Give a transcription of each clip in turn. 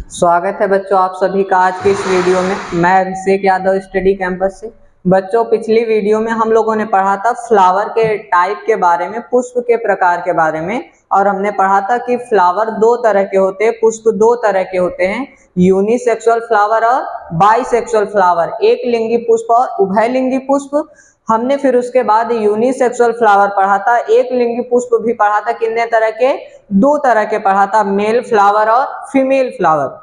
स्वागत है बच्चों आप सभी का आज की इस वीडियो में। मैं अभिषेक यादव स्टडी कैंपस से। बच्चों पिछली वीडियो में हम लोगों ने पढ़ा था फ्लावर के टाइप के बारे में, पुष्प के प्रकार के बारे में, और हमने पढ़ा था कि फ्लावर दो तरह के होते हैं, पुष्प दो तरह के होते हैं, यूनिसेक्सुअल फ्लावर और बाइसेक्सुअल फ्लावर, एक लिंगी पुष्प और उभयलिंगी पुष्प। हमने फिर उसके बाद यूनिसेक्सुअल फ्लावर पढ़ा था, एक लिंगी पुष्प भी पढ़ा था, कितने तरह के, दो तरह के पढ़ा था, मेल फ्लावर और फीमेल फ्लावर।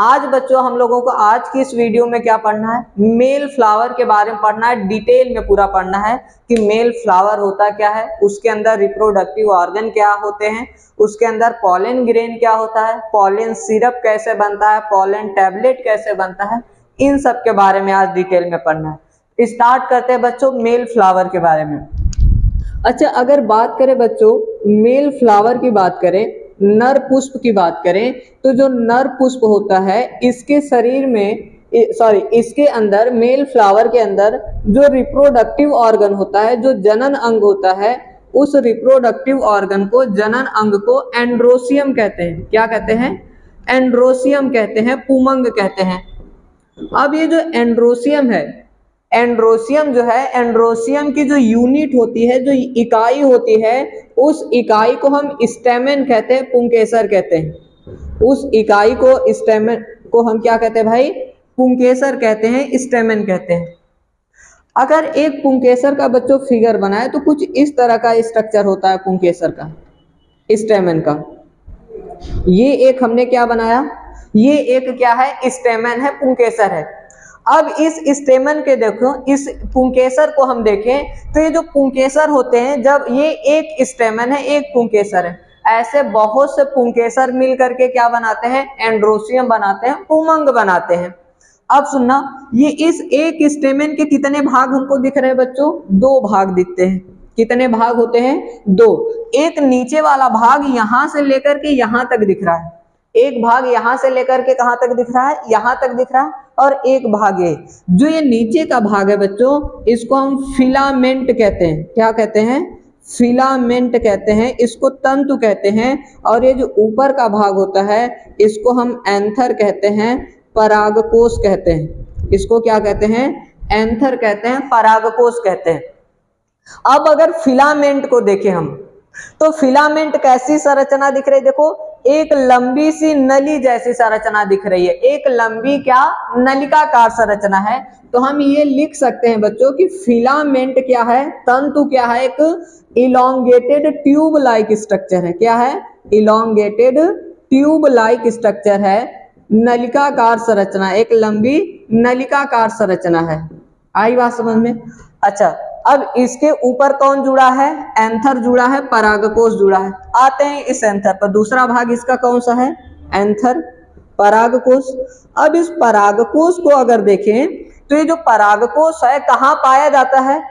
आज बच्चों हम लोगों को आज की इस वीडियो में क्या पढ़ना है, मेल फ्लावर के बारे में पढ़ना है, डिटेल में पूरा पढ़ना है कि मेल फ्लावर होता क्या है, उसके अंदर रिप्रोडक्टिव ऑर्गन क्या होते हैं, उसके अंदर पॉलन ग्रेन क्या होता है, पॉलन सिरप कैसे बनता है, पॉलन टैबलेट कैसे बनता है, इन सब के बारे में आज डिटेल में पढ़ना है। स्टार्ट करते हैं बच्चों मेल फ्लावर के बारे में। अच्छा, अगर बात करें बच्चों मेल फ्लावर की बात करें, नर पुष्प की बात करें, तो जो नर पुष्प होता है इसके शरीर में इसके अंदर, मेल फ्लावर के अंदर जो रिप्रोडक्टिव ऑर्गन होता है, जो जनन अंग होता है, उस रिप्रोडक्टिव ऑर्गन को, जनन अंग को एंड्रोसियम कहते हैं। क्या कहते हैं? एंड्रोसियम कहते हैं, पुमंग कहते हैं। अब ये जो एंड्रोसियम है, एंड्रोसियम जो है, एंड्रोसियम की जो यूनिट होती है, जो इकाई होती है, उस इकाई को हम स्टेमेन कहते हैं, पुंकेसर कहते हैं। उस इकाई को, स्टेमेन को हम क्या कहते हैं भाई? पुंकेसर कहते हैं, स्टेमेन कहते हैं। अगर एक पुंकेसर का बच्चों फिगर बनाए तो कुछ इस तरह का स्ट्रक्चर होता है पुंकेसर का, स्टेमेन का। ये एक हमने क्या बनाया, ये एक क्या है, स्टेमेन है, पुंकेसर है। अब इस स्टेमन के देखो, इस पुंकेसर को हम देखें तो ये जो पुंकेसर होते हैं, जब ये एक स्टेमन है, एक पुंकेसर है, ऐसे बहुत से पुंकेसर मिल करके क्या बनाते हैं, एंड्रोसियम बनाते हैं, पुमंग बनाते हैं। अब सुनना, ये इस एक स्टेमन के कितने भाग हमको दिख रहे हैं बच्चों? दो भाग दिखते हैं। कितने भाग होते हैं? दो। एक नीचे वाला भाग यहां से लेकर के यहां तक दिख रहा है, एक भाग यहां से लेकर के कहां तक दिख रहा है, यहां तक दिख रहा है, और एक भाग ये जो ये नीचे का भाग है बच्चों, इसको हम फिलामेंट कहते हैं। क्या कहते हैं? फिलामेंट कहते हैं, इसको तंतु कहते हैं। और ये जो ऊपर का भाग होता है, इसको हम एंथर कहते हैं, परागकोश कहते हैं। इसको क्या कहते हैं? एंथर कहते हैं, परागकोश कहते हैं। अब अगर फिलामेंट को देखें हम, तो फिलामेंट कैसी संरचना दिख रही है? देखो, एक लंबी सी नली जैसी संरचना दिख रही है, एक लंबी क्या, नलिकाकार संरचना है। तो हम ये लिख सकते हैं बच्चों कि फिलामेंट क्या है, तंतु क्या है, एक इलोंगेटेड ट्यूब लाइक स्ट्रक्चर है। क्या है? इलोंगेटेड ट्यूब लाइक स्ट्रक्चर है, नलिकाकार संरचना, एक लंबी नलिकाकार संरचना है। आई बात समझ में? अच्छा, अब इसके ऊपर कौन जुड़ा है? एंथर जुड़ा है, परागकोश जुड़ा है। आते हैं इस एंथर पर, दूसरा भाग इसका कौन सा है? एंथर, परागकोश। अब इस परागकोश को अगर देखें तो ये जो परागकोश है कहाँ पाया जाता है?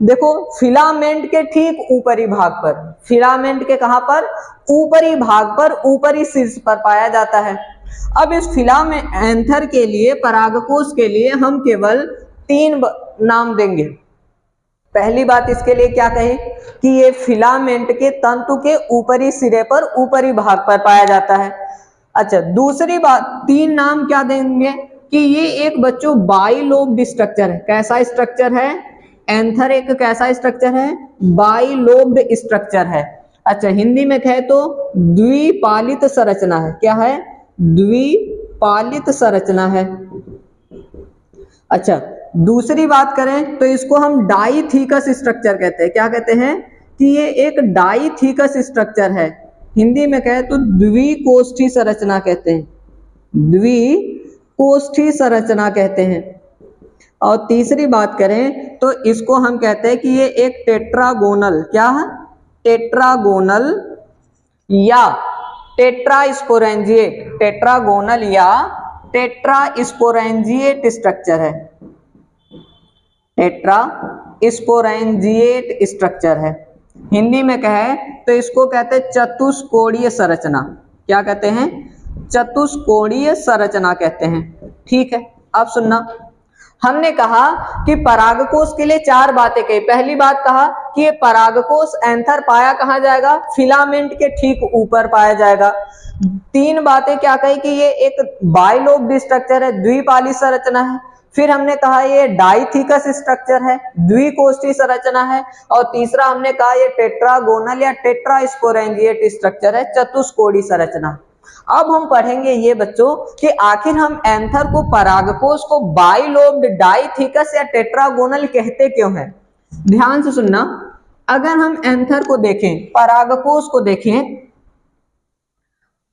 देखो, फिलामेंट के ठीक ऊपरी भाग पर, फिलामेंट के कहां पर? ऊपरी भाग पर, ऊपरी शीर्ष पर पाया जाता है। अब इस फिलामेंट एंथर के लिए, परागकोश के लिए हम केवल तीन नाम देंगे। पहली बात इसके लिए क्या कहें कि ये फिलामेंट के तंतु के ऊपरी सिरे पर, ऊपरी भाग पर पाया जाता है। अच्छा, दूसरी बात, तीन नाम क्या देंगे कि ये एक बच्चों बाइलोब्ड स्ट्रक्चर है। कैसा स्ट्रक्चर है? एंथर एक कैसा स्ट्रक्चर है? बाइलोब्ड स्ट्रक्चर है। अच्छा, हिंदी में कहे तो द्विपालित संरचना है। क्या है? द्विपालित संरचना है। अच्छा, दूसरी बात करें तो इसको हम डाइथीकस स्ट्रक्चर कहते हैं। क्या कहते हैं? कि ये एक डाइथीकस स्ट्रक्चर है। हिंदी में कहे तो द्विकोष्ठी संरचना कहते हैं, द्विकोष्ठी संरचना कहते हैं। और तीसरी बात करें तो इसको हम कहते हैं कि ये एक टेट्रागोनल, क्या है? टेट्रागोनल या टेट्रास्पोरेंजिएट, टेट्रागोनल या टेट्रास्पोरेंजिएट स्ट्रक्चर है, टेट्रास्पोरेंजिएट स्ट्रक्चर है। हिंदी में कहे तो इसको कहते हैं चतुष्कोणीय संरचना। क्या कहते हैं? चतुष्कोणीय संरचना कहते हैं। ठीक है, अब सुनना, हमने कहा कि परागकोश के लिए 4 बातें कही। पहली बात कहा कि ये परागकोश एंथर पाया कहाँ जाएगा, फिलामेंट के ठीक ऊपर पाया जाएगा। 3 बातें क्या कही कि ये एक बाइलोब्ड स्ट्रक्चर है, द्विपाली संरचना है। फिर हमने कहा ये डाइथिकस स्ट्रक्चर है, द्विकोष्ठी संरचना है। और तीसरा हमने कहा ये टेट्रागोनल या टेट्रास्पोरेंजिएट स्ट्रक्चर है, चतुष्कोणीय संरचना। अब हम पढ़ेंगे ये बच्चों कि आखिर हम एंथर को, परागकोश को बाइलोब्ड, डाइथिकस या टेट्रागोनल कहते क्यों हैं। ध्यान से सुनना, अगर हम एंथर को देखें, परागकोश को देखें,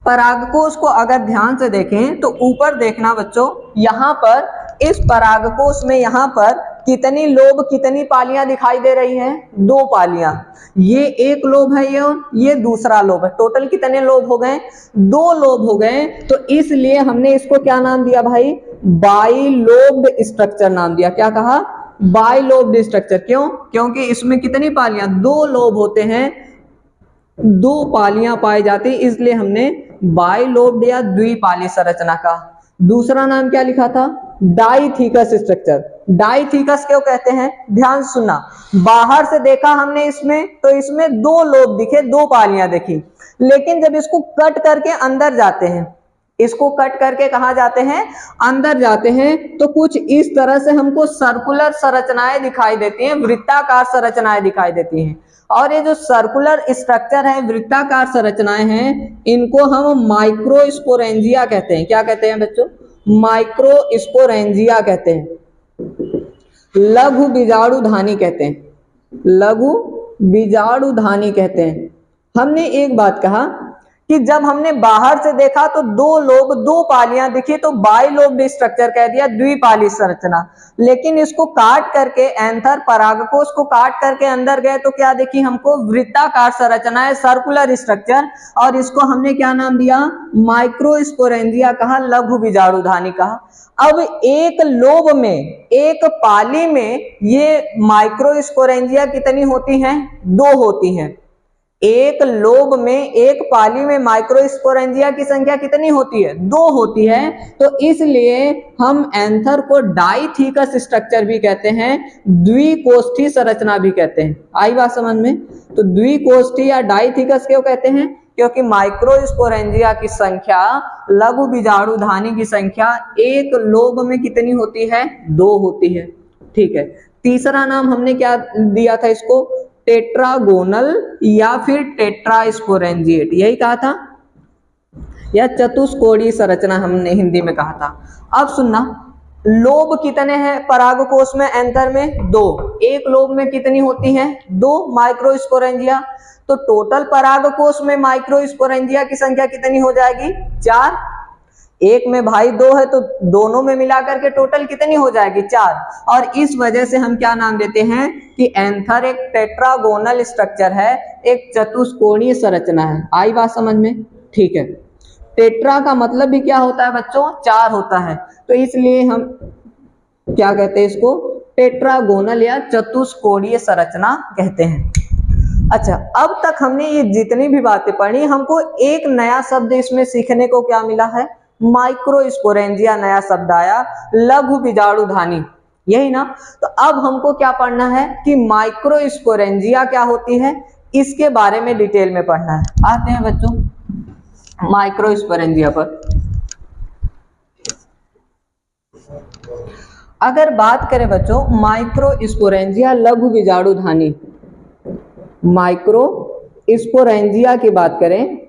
परागकोश को अगर ध्यान से देखें तो ऊपर देखना बच्चों, यहाँ पर इस परागकोश में यहाँ पर कितनी लोब, कितनी पालियां दिखाई दे रही हैं, 2 पालियां। ये एक लोब है, ये दूसरा लोब है। टोटल कितने लोब हो गए, 2 लोब हो गए। तो इसलिए हमने इसको क्या नाम दिया भाई, बाइलोब्ड स्ट्रक्चर नाम दिया। क्या कहा, बाइलोब्ड स्ट्रक्चर। क्यों, क्योंकि इसमें कितनी पालियां, 2 लोब होते हैं, 2 पालियां पाई जाती, इसलिए हमने बाइलोब्ड या द्विपाली संरचना का। दूसरा नाम क्या लिखा था, डाइथिकस स्ट्रक्चर। डाइथिकस क्यों कहते हैं, ध्यान सुनना, बाहर से देखा हमने इसमें तो इसमें 2 लोब दिखे, 2 पालियां देखी, लेकिन जब इसको कट करके अंदर जाते हैं, इसको कट करके कहां जाते हैं, अंदर जाते हैं, तो कुछ इस तरह से हमको सर्कुलर संरचनाएं दिखाई देती हैं, वृत्ताकार संरचनाएं दिखाई देती हैं। और ये जो सर्कुलर स्ट्रक्चर है, वृत्ताकार संरचनाएं हैं, इनको हम माइक्रोस्पोरेंजिया कहते हैं। क्या कहते हैं बच्चों, माइक्रोस्पोरेंजिया कहते हैं, लघु बीजाणुधानी कहते हैं, लघु बीजाणुधानी कहते हैं। हमने एक बात कहा कि जब हमने बाहर से देखा तो 2 लोब, 2 पालियां दिखी, तो बाइलोब्ड स्ट्रक्चर कह दिया, द्विपाली संरचना। लेकिन इसको काट करके, एंथर परागकोश को काट करके अंदर गए तो क्या देखी हमको, वृत्ताकार संरचना है, सर्कुलर स्ट्रक्चर। और इसको हमने क्या नाम दिया, माइक्रोस्पोरेंजिया कहा, लघु बीजाणुधानी कहा। अब एक लोब में, एक पाली में ये माइक्रोस्पोरेंजिया कितनी होती हैं, 2 होती हैं। एक लोब में, एक पाली में माइक्रोस्पोरेंजिया की संख्या कितनी होती है, 2 होती है। तो इसलिए हम एंथर को डाइथिकस स्ट्रक्चर भी कहते हैं, द्विकोष्ठी संरचना भी कहते हैं। आई बात समझ में। तो द्विकोष्ठी या डाइथिकस क्यों कहते हैं, क्योंकि माइक्रोस्पोरेंजिया की संख्या, लघु बीजाणुधानी की संख्या एक लोब में कितनी होती है, 2 होती है। ठीक है। तीसरा नाम हमने क्या दिया था इसको, टेट्रागोनल या फिर टेट्रास्पोरेंजिएट, यही कहा था, या चतुष्कोणीय संरचना हमने हिंदी में कहा था। अब सुनना, लोब कितने हैं परागकोश में, एंथर में 2। एक लोब में कितनी होती हैं, 2 माइक्रोस्पोरेंजिया। तो टोटल परागकोश में माइक्रोस्पोरेंजिया की संख्या कितनी हो जाएगी, 4। एक में भाई 2 है तो दोनों में मिलाकर के टोटल कितनी हो जाएगी, 4। और इस वजह से हम क्या नाम देते हैं कि एंथर एक टेट्रागोनल स्ट्रक्चर है, एक चतुष्कोणीय संरचना है। आई बात समझ में। ठीक है। टेट्रा का मतलब भी क्या होता है बच्चों, 4 होता है, तो इसलिए हम क्या कहते हैं इसको, टेट्रागोनल या चतुष्कोणीय संरचना कहते हैं। अच्छा, अब तक हमने ये जितनी भी बातें पढ़ी, हमको एक नया शब्द इसमें सीखने को क्या मिला है, माइक्रोस्पोरेंजिया नया शब्द आया, लघु बीजाणुधानी, यही ना। तो अब हमको क्या पढ़ना है कि माइक्रोस्पोरेंजिया क्या होती है, इसके बारे में डिटेल में पढ़ना है। आते हैं बच्चों माइक्रोस्पोरेंजिया पर। अगर बात करें बच्चों माइक्रोस्पोरेंजिया लघु बीजाणुधानी, माइक्रोस्पोरेंजिया की बात करें,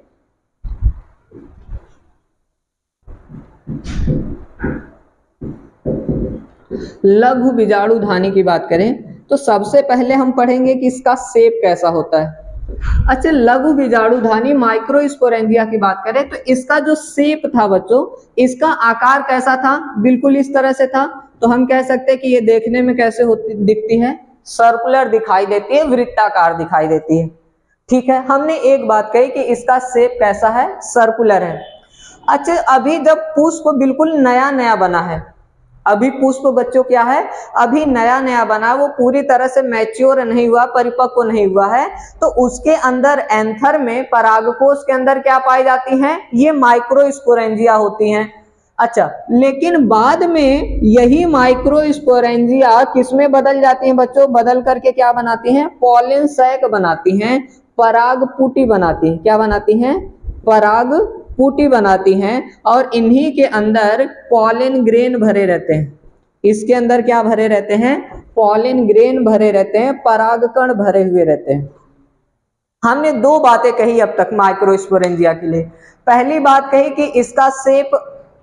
लघु बीजाणुधानी की बात करें, तो सबसे पहले हम पढ़ेंगे कि इसका शेप कैसा होता है। अच्छा, लघु बीजाणुधानी माइक्रोस्पोरेंजिया की बात करें तो इसका जो शेप था बच्चों, इसका आकार कैसा था, बिल्कुल इस तरह से था। तो हम कह सकते हैं कि ये देखने में कैसे होती दिखती है, सर्कुलर दिखाई देती है, वृत्ताकार दिखाई देती है। ठीक है। हमने एक बात कही कि इसका शेप कैसा है, सर्कुलर है। अच्छा, अभी जब पुष्प बिल्कुल नया नया बना है, अभी पुष्प बच्चों क्या है, अभी नया नया बना, वो पूरी तरह से मैच्योर नहीं हुआ, परिपक्व नहीं हुआ है, तो उसके अंदर एंथर में, परागकोश के अंदर क्या पाई जाती हैं, ये माइक्रोस्पोरेंजिया होती हैं। अच्छा, लेकिन बाद में यही माइक्रोस्पोरेंजिया किसमें बदल जाती हैं बच्चों? बदल करके क्या बनाती हैं? पॉलन सैक बनाती हैं, परागपुटी बनाती हैं। क्या बनाती हैं? परागपुटी बनाती हैं। और इन्हीं के अंदर पॉलन ग्रेन भरे रहते हैं। इसके अंदर क्या भरे रहते हैं? पॉलन ग्रेन भरे रहते हैं, परागकण भरे हुए रहते हैं। हमने दो बातें कही अब तक माइक्रोस्पोरेंजिया के लिए। पहली बात कही कि इसका शेप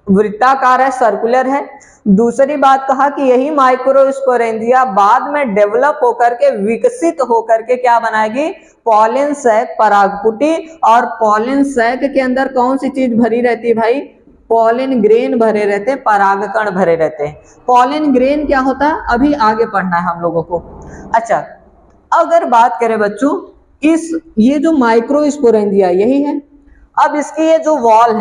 वृत्ताकार है, सर्कुलर है। दूसरी बात कहा कि यही माइक्रोस्पोरेंजिया बाद में डेवलप होकर के, विकसित होकर के क्या बनाएगी? पॉलन सैक, परागपुटी। और पॉलन सैक के अंदर कौन सी चीज भरी रहती है भाई? पॉलन ग्रेन भरे रहते हैं, परागकण भरे रहते हैं। पॉलन ग्रेन क्या होता है अभी आगे पढ़ना है हम लोगों को। अच्छा, अगर बात करें बच्चों ये जो माइक्रोस्पोरेंजिया यही है। अब इसकी ये जो वॉल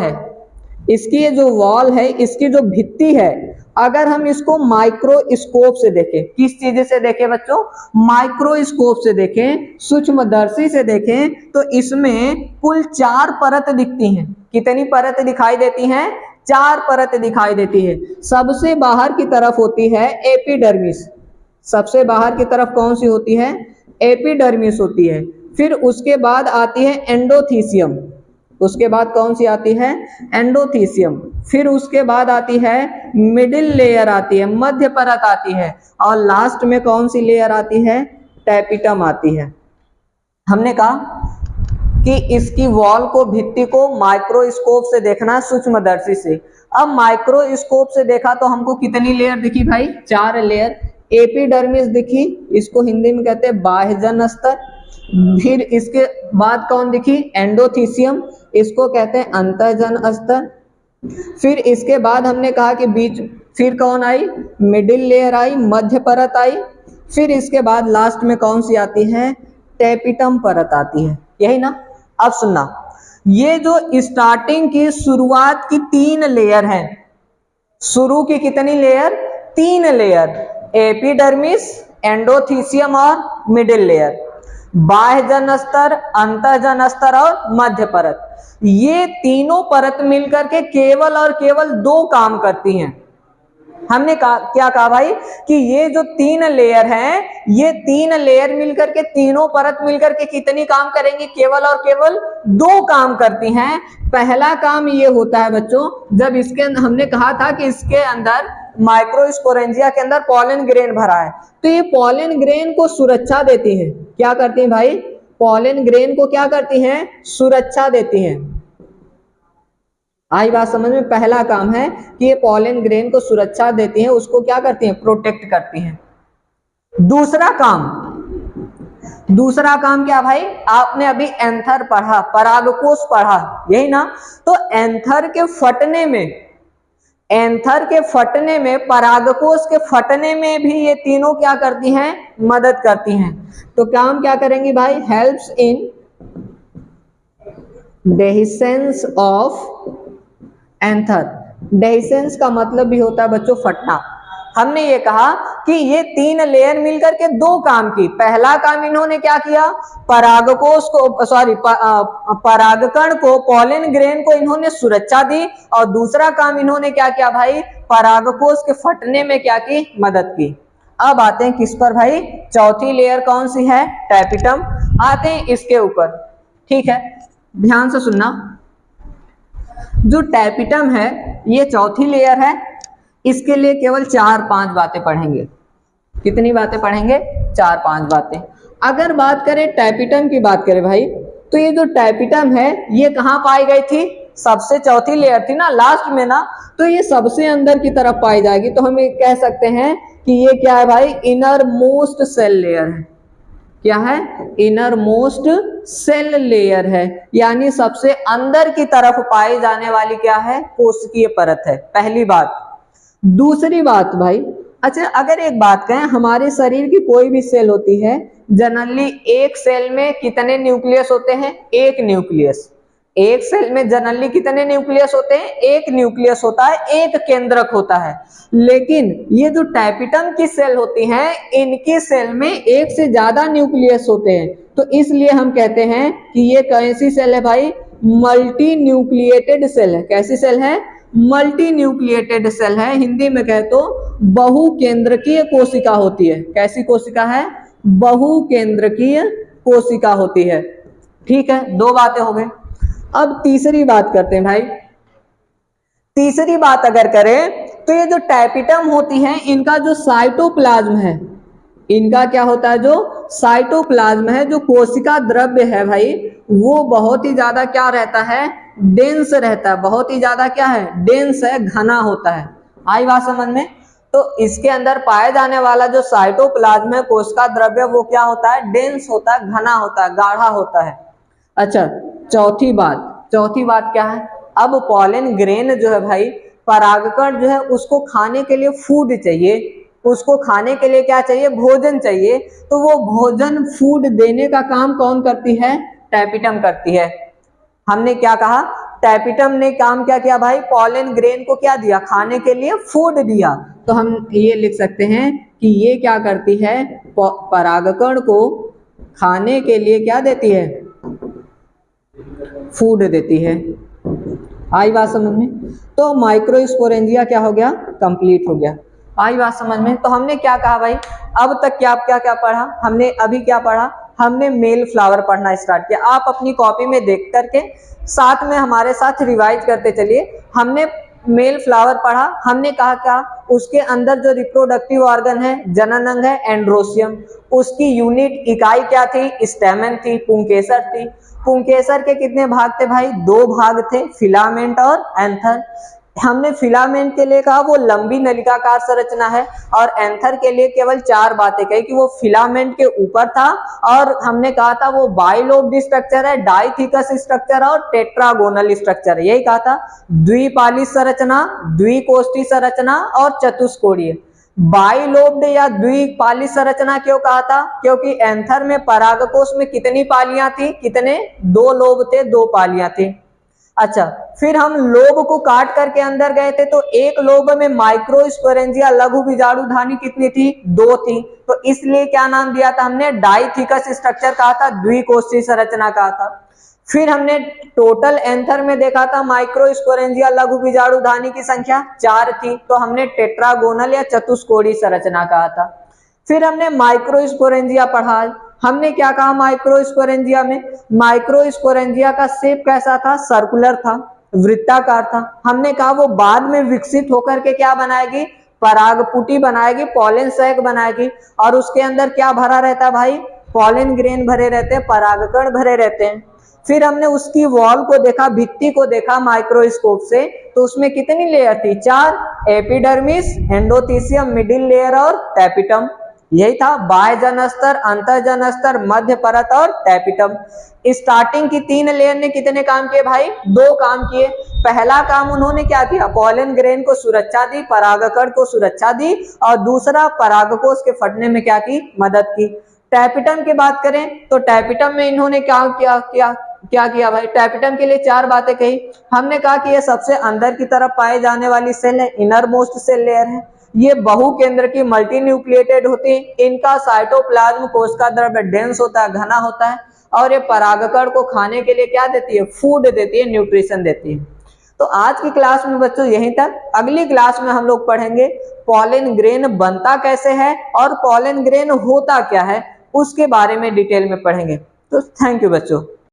है, इसकी जो भित्ति है, अगर हम इसको माइक्रोस्कोप से देखें, किस चीज से देखें बच्चों? माइक्रोस्कोप से देखें, सूक्ष्मदर्शी से देखें, तो इसमें कुल 4 परत दिखती हैं। कितनी परत दिखाई देती हैं? 4 परत दिखाई देती है। सबसे बाहर की तरफ होती है एपिडर्मिस। सबसे बाहर की तरफ कौन सी होती है? एपिडर्मिस होती है। फिर उसके बाद आती है एंडोथीसियम। उसके बाद कौन सी आती है? एंडोथीसियम। फिर उसके बाद आती है मिडिल लेयर आती है, मध्य परत आती है। और लास्ट में कौन सी लेयर आती है? टैपिटम आती है। हमने कहा कि इसकी वॉल को, भित्ति को माइक्रोस्कोप से देखना, सूक्ष्मदर्शी से। अब माइक्रोस्कोप से देखा तो हमको कितनी लेयर दिखी भाई? 4 लेयर। एपिडर्मिस दिखी, इसको हिंदी में कहते हैं बाह्यजन स्तर। फिर इसके बाद कौन दिखी? एंडोथीसियम, इसको कहते हैं अंतःजन स्तर। फिर इसके बाद हमने कहा कि फिर कौन आई? मिडिल लेयर आई, मध्य परत आई। फिर इसके बाद लास्ट में कौन सी आती है? टैपिटम परत आती है। यही ना? अब सुनना, ये जो स्टार्टिंग की शुरुआत की 3 लेयर है, शुरू की कितनी लेयर? 3 लेयर। एपिडर्मिस, एंडोथीसियम और मिडिल लेयर। बाह्यजन स्तर, अंतःजन स्तर और मध्य परत। ये तीनों परत मिलकर के केवल और केवल 2 काम करती हैं। हमने क्या कहा भाई? कि ये जो 3 लेयर हैं, ये 3 लेयर मिलकर के, तीनों परत मिलकर के कितनी काम करेंगी? केवल और केवल 2 काम करती हैं। पहला काम ये होता है बच्चों, जब इसके अंदर हमने कहा था कि इसके अंदर माइक्रोस्पोरेंजिया के अंदर पॉलन ग्रेन भरा है, तो ये पॉलन ग्रेन को सुरक्षा देती है। क्या करती है भाई? पॉलन ग्रेन को क्या करती हैं? सुरक्षा देती हैं। आई बात समझ में? पहला काम है कि ये पॉलन ग्रेन को सुरक्षा देती हैं, उसको क्या करती हैं? प्रोटेक्ट करती हैं। दूसरा काम क्या भाई? आपने अभी एंथर पढ़ा, परागकोश पढ़ा, यही ना? तो एंथर के फटने में, परागकोश के फटने में भी ये तीनों क्या करती हैं? मदद करती हैं। तो काम क्या करेंगी भाई? Helps in dehiscence of anther. Dehiscence का मतलब भी होता है बच्चों फटना। हमने ये कहा कि ये 3 लेयर मिलकर के 2 काम की। पहला काम इन्होंने क्या किया? परागकण को, पॉलन ग्रेन को इन्होंने सुरक्षा दी। और दूसरा काम इन्होंने क्या किया भाई? परागकोश के फटने में क्या की? मदद की। अब आते हैं किस पर भाई? चौथी लेयर कौन सी है? टैपिटम। आते हैं इसके ऊपर, ठीक है? ध्यान से सुनना, जो टैपिटम है ये चौथी लेयर है। इसके लिए केवल 4-5 बातें पढ़ेंगे। कितनी बातें पढ़ेंगे? 4-5 बातें। अगर बात करें टैपिटम की, बात करें भाई, तो ये जो टैपिटम है ये कहाँ पाई गई थी? सबसे चौथी लेयर थी ना, लास्ट में ना, तो ये सबसे अंदर की तरफ पाई जाएगी। तो हम ये कह सकते हैं कि ये क्या है भाई? इनर मोस्ट सेल लेयर है। क्या है? इनर मोस्ट सेल लेयर है, यानी सबसे अंदर की तरफ पाई जाने वाली क्या है? कोशिकीय परत है। पहली बात। दूसरी बात भाई, अच्छा अगर एक बात कहें, हमारे शरीर की कोई भी सेल होती है, जनरली एक सेल में कितने न्यूक्लियस होते हैं? एक न्यूक्लियस। एक सेल में जनरली कितने न्यूक्लियस होते हैं? एक न्यूक्लियस होता है, एक केंद्रक होता है। लेकिन ये जो टैपिटम की सेल होती हैं, इनकी सेल में एक से ज्यादा न्यूक्लियस होते हैं। तो इसलिए हम कहते हैं कि ये कैसी सेल है भाई? मल्टी न्यूक्लिएटेड सेल है। कैसी सेल है? मल्टी न्यूक्लिएटेड सेल है, हिंदी में कहे तो बहुकेंद्रकीय कोशिका होती है। कैसी कोशिका है? बहुकेंद्रकीय कोशिका होती है। ठीक है, दो बातें हो गई। अब तीसरी बात करते हैं भाई। तीसरी बात अगर करें तो ये जो टैपिटम होती है इनका जो साइटोप्लाज्म है, इनका क्या होता है? जो साइटोप्लाज्म है, जो कोशिका द्रव्य है भाई, वो बहुत ही ज्यादा क्या रहता है? डेंस रहता है। बहुत ही ज्यादा क्या है? डेंस है, घना होता है। आई बात समझ में? तो इसके अंदर पाए जाने वाला जो साइटोप्लाज्म है, कोशिका द्रव्य, वो क्या होता है? डेंस होता है, घना होता है, गाढ़ा होता है। अच्छा, चौथी बात क्या है? अब पॉलन ग्रेन जो है भाई, परागकण जो है उसको खाने के लिए फूड चाहिए, उसको खाने के लिए क्या चाहिए? भोजन चाहिए। तो वो भोजन, फूड देने का काम कौन करती है? टैपिटम करती है। हमने क्या कहा? टैपिटम ने काम क्या किया भाई? पॉलन ग्रेन को क्या दिया? खाने के लिए फूड दिया। तो हम ये लिख सकते हैं कि ये क्या करती है? परागकण को खाने के लिए क्या देती है? फूड देती है। आई बात समझ में? तो माइक्रोस्पोरेंजिया क्या हो गया? कंप्लीट हो गया। आई बात समझ में? तो हमने क्या कहा भाई? अब तक क्या क्या क्या पढ़ा हमने? अभी क्या पढ़ा? हमने मेल फ्लावर पढ़ना स्टार्ट किया। आप अपनी कॉपी में देख करके साथ में हमारे साथ रिवाइज करते चलिए। हमने मेल फ्लावर पढ़ा। हमने कहा क्या? उसके अंदर जो रिप्रोडक्टिव ऑर्गन है, जनन अंग है एंड्रोसियम, उसकी यूनिट इकाई क्या थी? स्टैमेन थी, पुंकेसर थी। पुंकेसर के कितने भाग थे भाई? दो भाग थे, फिलामेंट और एंथर। हमने फिलामेंट के लिए कहा वो लंबी नलिकाकार संरचना है, और एंथर के लिए केवल चार बातें कही कि वो फिलामेंट के ऊपर था, और हमने कहा था वो बाइलोब्ड स्ट्रक्चर है, डाइथिकस स्ट्रक्चर और टेट्रागोनल स्ट्रक्चर है। यही कहा था। द्विपाली संरचना, द्विकोष्ठी संरचना और चतुष्कोणीय। बाइलोब्ड या द्विपाली संरचना क्यों कहा था? क्योंकि एंथर में परागकोश में कितनी पालियां थी? कितने? दो लोब थे, दो पालियां थी। अच्छा, फिर हम लोब को काट करके अंदर गए थे, तो एक लोब में माइक्रोस्पोरेंजिया लघु बीजाणुधानी कितनी थी? दो थी। तो इसलिए क्या नाम दिया था हमने? डाइथिकस स्ट्रक्चर कहा था, द्विकोष्ठी संरचना कहा था। फिर हमने टोटल एंथर में देखा था माइक्रोस्पोरेंजिया लघु बीजाणुधानी की संख्या 4 थी, तो हमने टेट्रागोनल या चतुष्कोणीय संरचना कहा था। फिर हमने माइक्रोस्पोरेंजिया पढ़ा। हमने क्या कहा? माइक्रोस्पोरेंजिया में, माइक्रोस्पोरेंजिया का शेप कैसा था? सर्कुलर था, वृत्ताकार था। हमने कहा वो बाद में विकसित होकर के क्या बनाएगी? परागपुटी बनाएगी, पॉलन सैक बनाएगी, और उसके अंदर क्या भरा रहता है भाई? पॉलन ग्रेन भरे रहते हैं, परागकण भरे रहते हैं। फिर हमने उसकी वॉल को देखा, भित्ति को देखा माइक्रोस्कोप से, तो उसमें कितनी लेयर थी? 4। एपिडर्मिस, एंडोथीसियम, मिडिल लेयर और टैपिटम। यही था, बाह्य जनस्तर, अंतर्जन स्तर, मध्य परत और टैपिटम। स्टार्टिंग की 3 लेयर ने कितने काम किए भाई? 2 काम किए। पहला काम उन्होंने क्या किया? पॉलन ग्रेन को सुरक्षा दी, परागकण को सुरक्षा दी, और दूसरा परागकोश के फटने में क्या की? मदद की। टैपिटम की बात करें तो टैपिटम में इन्होंने क्या किया भाई? टैपिटम के लिए 4 बातें कही। हमने कहा कि ये सबसे अंदर की तरफ पाए जाने वाली सेल है, इनर मोस्ट सेल लेयर है। ये बहुकेंद्र की मल्टी न्यूक्लिएटेड होती है। इनका साइटोप्लाज्म कोशिका द्रव्य डेंस होता है, घना होता है, और ये परागकण को खाने के लिए क्या देती है? फूड देती है, न्यूट्रिशन देती है। तो आज की क्लास में बच्चों यहीं तक। अगली क्लास में हम लोग पढ़ेंगे पॉलन ग्रेन बनता कैसे है और पॉलन ग्रेन होता क्या है, उसके बारे में डिटेल में पढ़ेंगे। तो थैंक यू बच्चों।